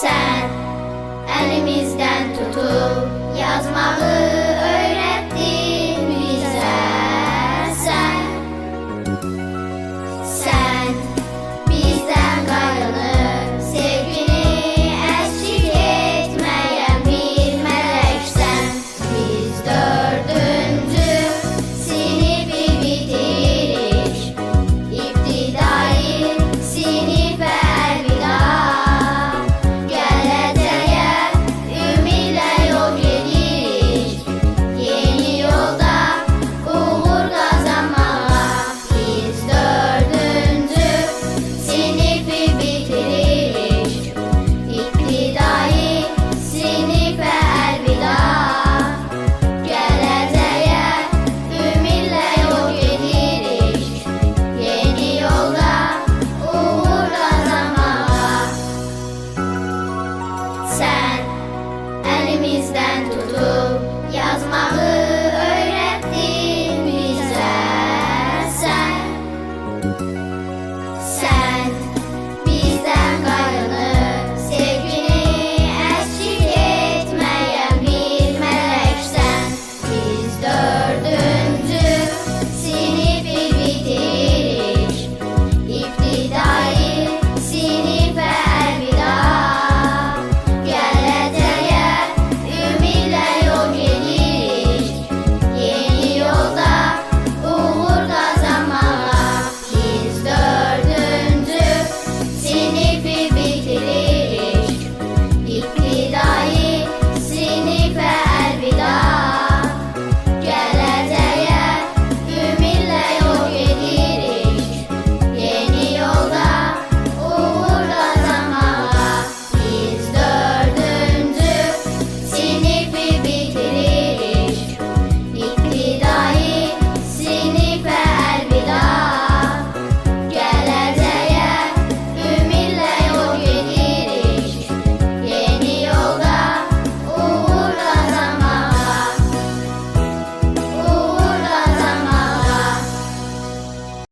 Sen elimizden tutup yazmayı öğrettin bize. Sen bizden gayrını, sevgini eşlik etmeyen bir meleksen. Biz dördüncü sınıfı bitiriş, İptidai sınıfa elveda. Geleceğe ümitle yol gedirik, yeni yolda uğur kazanmaya. Biz dördüncü sınıfı bitiririk, İptidai sınıfa elveda. Geleceğe ümitle yol gedirik, yeni yolda uğur kazanmaya. Sen elimizden tutup yazmayı öğrettin